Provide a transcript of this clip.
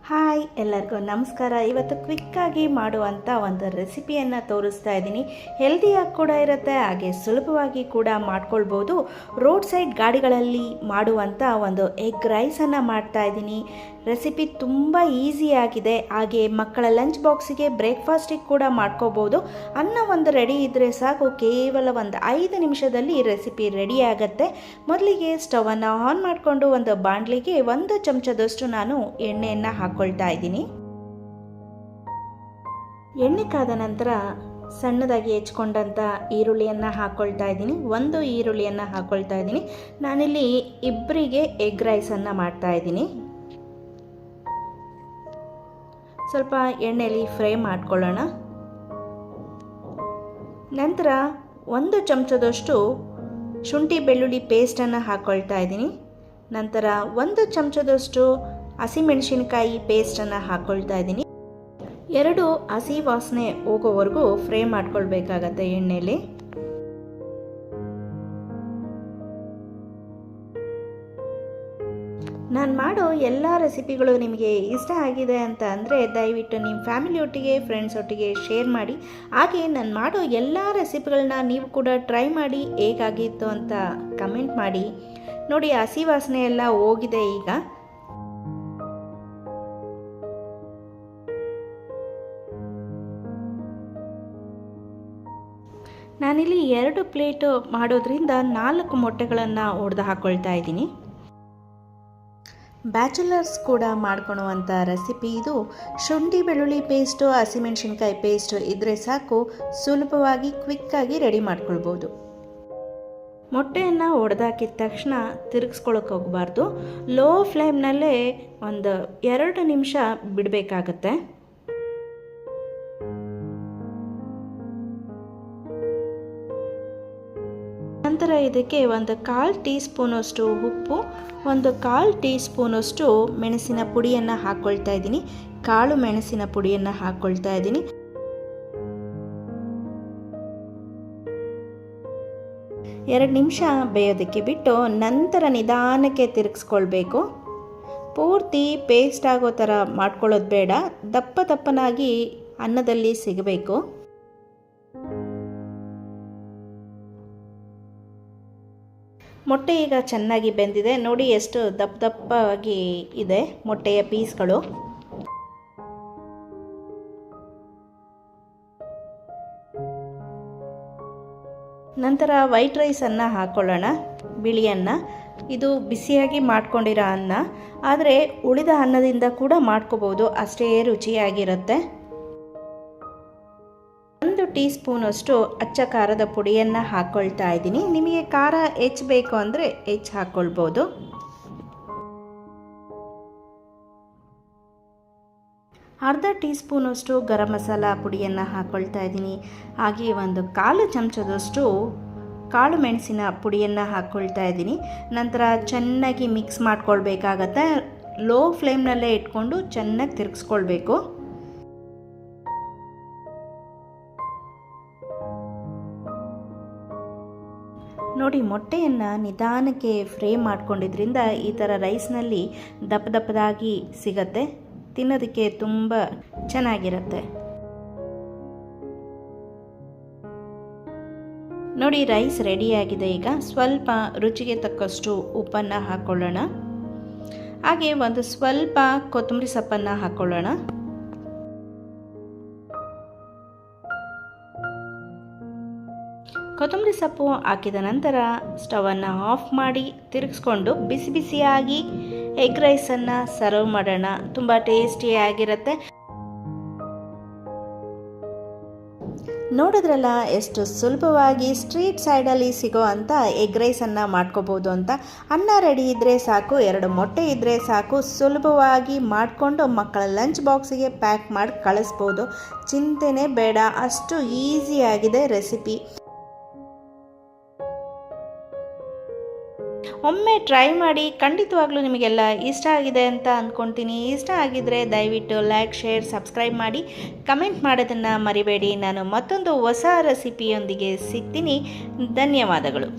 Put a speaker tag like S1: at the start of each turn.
S1: Hi ಎಲ್ಲರಿಗೂ ನಮಸ್ಕಾರ. ಇವತ್ತು ಕ್ವಿಕ್ಕಾಗಿ ಮಾಡುವಂಥ ಒಂದು ರೆಸಿಪಿಯನ್ನು ತೋರಿಸ್ತಾ ಇದ್ದೀನಿ. ಹೆಲ್ದಿಯಾಗಿ ಕೂಡ ಇರುತ್ತೆ, ಹಾಗೆ ಸುಲಭವಾಗಿ ಕೂಡ ಮಾಡ್ಕೊಳ್ಬೋದು. ರೋಡ್ ಸೈಡ್ ಗಾಡಿಗಳಲ್ಲಿ ಮಾಡುವಂಥ ಒಂದು ಎಗ್ ರೈಸನ್ನು ಮಾಡ್ತಾ ಇದ್ದೀನಿ. ರೆಸಿಪಿ ತುಂಬ ಈಸಿಯಾಗಿದೆ, ಹಾಗೆ ಮಕ್ಕಳ ಲಂಚ್ ಬಾಕ್ಸಿಗೆ ಬ್ರೇಕ್ಫಾಸ್ಟಿಗೆ ಕೂಡ ಮಾಡ್ಕೋಬೋದು. ಅನ್ನ ಒಂದು ರೆಡಿ ಇದ್ದರೆ ಸಾಕು, ಕೇವಲ ಒಂದು 5 ನಿಮಿಷದಲ್ಲಿ ಈ ರೆಸಿಪಿ ರೆಡಿ ಆಗುತ್ತೆ. ಮೊದಲಿಗೆ ಸ್ಟವನ್ನು ಆನ್ ಮಾಡಿಕೊಂಡು ಒಂದು ಬಾಣಲಿಗೆ 1 ಚಮಚದಷ್ಟು ನಾನು ಎಣ್ಣೆಯನ್ನು ಹಾಕ್ಕೊಳ್ತಾ ಇದ್ದೀನಿ. ಎಣ್ಣೆ ಕಾದ ನಂತರ ಸಣ್ಣದಾಗಿ ಹೆಚ್ಕೊಂಡಂಥ ಈರುಳ್ಳಿಯನ್ನು ಹಾಕ್ಕೊಳ್ತಾ ಇದ್ದೀನಿ. 1 ಈರುಳ್ಳಿಯನ್ನು ಹಾಕ್ಕೊಳ್ತಾ ಇದ್ದೀನಿ. ನಾನಿಲ್ಲಿ ಇಬ್ಬರಿಗೆ ಎಗ್ ರೈಸನ್ನು ಮಾಡ್ತಾ ಇದ್ದೀನಿ. ಸ್ವಲ್ಪ ಎಣ್ಣೆಯಲ್ಲಿ ಫ್ರೈ ಮಾಡ್ಕೊಳ್ಳೋಣ. ನಂತರ 1 ಚಮಚದಷ್ಟು ಶುಂಠಿ ಬೆಳ್ಳುಳ್ಳಿ ಪೇಸ್ಟನ್ನು ಹಾಕ್ಕೊಳ್ತಾ ಇದ್ದೀನಿ. ನಂತರ 1 ಚಮಚದಷ್ಟು ಹಸಿಮೆಣಸಿನಕಾಯಿ ಪೇಸ್ಟನ್ನು ಹಾಕ್ಕೊಳ್ತಾ ಇದ್ದೀನಿ. 2 ಹಸಿ ವಾಸನೆ ಹೋಗೋವರೆಗೂ ಫ್ರೈ ಮಾಡ್ಕೊಳ್ಬೇಕಾಗತ್ತೆ ಎಣ್ಣೆಯಲ್ಲಿ. ನಾನು ಮಾಡೋ ಎಲ್ಲ ರೆಸಿಪಿಗಳು ನಿಮಗೆ ಇಷ್ಟ ಆಗಿದೆ ಅಂತ ಅಂದರೆ ದಯವಿಟ್ಟು ನಿಮ್ಮ ಫ್ಯಾಮಿಲಿ ಒಟ್ಟಿಗೆ, ಫ್ರೆಂಡ್ಸ್ ಒಟ್ಟಿಗೆ ಶೇರ್ ಮಾಡಿ. ಹಾಗೆ ನಾನು ಮಾಡೋ ಎಲ್ಲ ರೆಸಿಪಿಗಳನ್ನ ನೀವು ಕೂಡ ಟ್ರೈ ಮಾಡಿ ಹೇಗಾಗಿತ್ತು ಅಂತ ಕಮೆಂಟ್ ಮಾಡಿ. ನೋಡಿ, ಹಸಿ ವಾಸನೆ ಎಲ್ಲ ಹೋಗಿದೆ. ಈಗ ನಾನಿಲ್ಲಿ 2 ಪ್ಲೇಟು ಮಾಡೋದ್ರಿಂದ 4 ಮೊಟ್ಟೆಗಳನ್ನು ಒಡೆದು ಹಾಕ್ಕೊಳ್ತಾ ಇದ್ದೀನಿ. ಬ್ಯಾಚುಲರ್ಸ್ ಕೂಡ ಮಾಡ್ಕೊಳುವಂಥ ರೆಸಿಪಿ ಇದು. ಶುಂಠಿ ಬೆಳ್ಳುಳ್ಳಿ ಪೇಸ್ಟು, ಹಸಿಮೆಣಸಿನ್ಕಾಯಿ ಪೇಸ್ಟು ಇದ್ದರೆ ಸಾಕು, ಸುಲಭವಾಗಿ ಕ್ವಿಕ್ಕಾಗಿ ರೆಡಿ ಮಾಡ್ಕೊಳ್ಬೋದು. ಮೊಟ್ಟೆಯನ್ನು ಒಡೆದಾಕಿದ ತಕ್ಷಣ ತಿರುಗಿಸ್ಕೊಳಕ್ಕೆ ಹೋಗಬಾರ್ದು. ಲೋ ಫ್ಲೇಮ್ನಲ್ಲೇ ಒಂದು 2 ನಿಮಿಷ ಬಿಡಬೇಕಾಗತ್ತೆ. ನಂತರ ಇದಕ್ಕೆ 1/4 ಟೀ ಸ್ಪೂನಷ್ಟು ಉಪ್ಪು, 1/4 ಟೀ ಸ್ಪೂನಷ್ಟು ಮೆಣಸಿನ ಪುಡಿಯನ್ನು ಹಾಕ್ಕೊಳ್ತಾ ಇದ್ದೀನಿ. ಕಾಳು ಮೆಣಸಿನ ಪುಡಿಯನ್ನು ಹಾಕ್ಕೊಳ್ತಾ ಇದ್ದೀನಿ. 2 ನಿಮಿಷ ಬೇಯೋದಕ್ಕೆ ಬಿಟ್ಟು ನಂತರ ನಿಧಾನಕ್ಕೆ ತಿರುಗಿಸ್ಕೊಳ್ಬೇಕು. ಪೂರ್ತಿ ಪೇಸ್ಟ್ ಆಗೋ ಥರ ಮಾಡ್ಕೊಳ್ಳೋದು ಬೇಡ, ದಪ್ಪ ದಪ್ಪನಾಗಿ ಅನ್ನದಲ್ಲಿ ಸಿಗಬೇಕು. ಮೊಟ್ಟೆ ಈಗ ಚೆನ್ನಾಗಿ ಬೆಂದಿದೆ. ನೋಡಿ ಎಷ್ಟು ದಪ್ಪ ದಪ್ಪವಾಗಿ ಇದೆ ಮೊಟ್ಟೆಯ ಪೀಸ್ಗಳು. ನಂತರ ವೈಟ್ ರೈಸನ್ನು ಹಾಕ್ಕೊಳ್ಳೋಣ, ಬಿಳಿ ಅನ್ನ. ಇದು ಬಿಸಿಯಾಗಿ ಮಾಡ್ಕೊಂಡಿರೋ ಅನ್ನ, ಆದರೆ ಉಳಿದ ಅನ್ನದಿಂದ ಕೂಡ ಮಾಡ್ಕೋಬೋದು, ಅಷ್ಟೇ ರುಚಿಯಾಗಿರುತ್ತೆ. 1 ಟೀ ಸ್ಪೂನಷ್ಟು ಅಚ್ಚ ಖಾರದ ಪುಡಿಯನ್ನು ಹಾಕ್ಕೊಳ್ತಾ ಇದ್ದೀನಿ. ನಿಮಗೆ ಖಾರ ಹೆಚ್ಚಬೇಕು ಅಂದರೆ ಹೆಚ್ಚು ಹಾಕ್ಕೊಳ್ಬೋದು. ಅರ್ಧ ಟೀ ಸ್ಪೂನಷ್ಟು ಗರಂ ಮಸಾಲ ಪುಡಿಯನ್ನು ಹಾಕ್ಕೊಳ್ತಾ ಇದ್ದೀನಿ. ಹಾಗೆ 1/4 ಚಮಚದಷ್ಟು ಕಾಳು ಮೆಣಸಿನ ಪುಡಿಯನ್ನು ಹಾಕ್ಕೊಳ್ತಾ ಇದ್ದೀನಿ. ನಂತರ ಚೆನ್ನಾಗಿ ಮಿಕ್ಸ್ ಮಾಡ್ಕೊಳ್ಬೇಕಾಗತ್ತೆ. ಲೋ ಫ್ಲೇಮ್ನಲ್ಲೇ ಇಟ್ಕೊಂಡು ಚೆನ್ನಾಗಿ ತಿರುಗಿಸ್ಕೊಳ್ಬೇಕು. ನೋಡಿ, ಮೊಟ್ಟೆಯನ್ನು ನಿಧಾನಕ್ಕೆ ಫ್ರೈ ಮಾಡ್ಕೊಂಡಿದ್ರಿಂದ ಈ ಥರ ರೈಸ್ನಲ್ಲಿ ದಪ್ಪ ದಪ್ಪದಾಗಿ ಸಿಗತ್ತೆ, ತಿನ್ನೋದಕ್ಕೆ ತುಂಬ ಚೆನ್ನಾಗಿರುತ್ತೆ. ನೋಡಿ, ರೈಸ್ ರೆಡಿಯಾಗಿದೆ. ಈಗ ಸ್ವಲ್ಪ ರುಚಿಗೆ ತಕ್ಕಷ್ಟು ಉಪ್ಪನ್ನು ಹಾಕ್ಕೊಳ್ಳೋಣ. ಹಾಗೆ ಸ್ವಲ್ಪ ಕೊತ್ತಂಬರಿ ಸೊಪ್ಪನ್ನು ಹಾಕ್ಕೊಳ್ಳೋಣ. ಕೊತ್ತಂಬರಿ ಸೊಪ್ಪು ಹಾಕಿದ ನಂತರ ಸ್ಟವನ್ನು ಆಫ್ ಮಾಡಿ ತಿರುಗಿಸ್ಕೊಂಡು ಬಿಸಿ ಬಿಸಿಯಾಗಿ ಎಗ್ ರೈಸನ್ನು ಸರ್ವ್ ಮಾಡೋಣ. ತುಂಬ ಟೇಸ್ಟಿಯಾಗಿರುತ್ತೆ. ನೋಡಿದ್ರಲ್ಲ ಎಷ್ಟು ಸುಲಭವಾಗಿ ಸ್ಟ್ರೀಟ್ ಸೈಡಲ್ಲಿ ಸಿಗೋ ಅಂಥ ಎಗ್ ರೈಸನ್ನು ಮಾಡ್ಕೋಬೋದು ಅಂತ. ಅನ್ನ ರೆಡಿ ಇದ್ದರೆ ಸಾಕು, 2 ಮೊಟ್ಟೆ ಇದ್ದರೆ ಸಾಕು, ಸುಲಭವಾಗಿ ಮಾಡಿಕೊಂಡು ಮಕ್ಕಳ ಲಂಚ್ ಬಾಕ್ಸಿಗೆ ಪ್ಯಾಕ್ ಮಾಡಿ ಕಳಿಸ್ಬೋದು. ಚಿಂತೆನೇ ಬೇಡ, ಅಷ್ಟು ಈಸಿಯಾಗಿದೆ ರೆಸಿಪಿ. ಒಮ್ಮೆ ಟ್ರೈ ಮಾಡಿ, ಖಂಡಿತವಾಗ್ಲೂ ನಿಮಗೆಲ್ಲ ಇಷ್ಟ ಆಗಿದೆ ಅಂತ ಅಂದ್ಕೊಳ್ತೀನಿ. ಇಷ್ಟ ಆಗಿದ್ದರೆ ದಯವಿಟ್ಟು ಲೈಕ್, ಶೇರ್, ಸಬ್ಸ್ಕ್ರೈಬ್ ಮಾಡಿ, ಕಮೆಂಟ್ ಮಾಡೋದನ್ನು ಮರಿಬೇಡಿ. ನಾನು ಮತ್ತೊಂದು ಹೊಸ ರೆಸಿಪಿಯೊಂದಿಗೆ ಸಿಗ್ತೀನಿ. ಧನ್ಯವಾದಗಳು.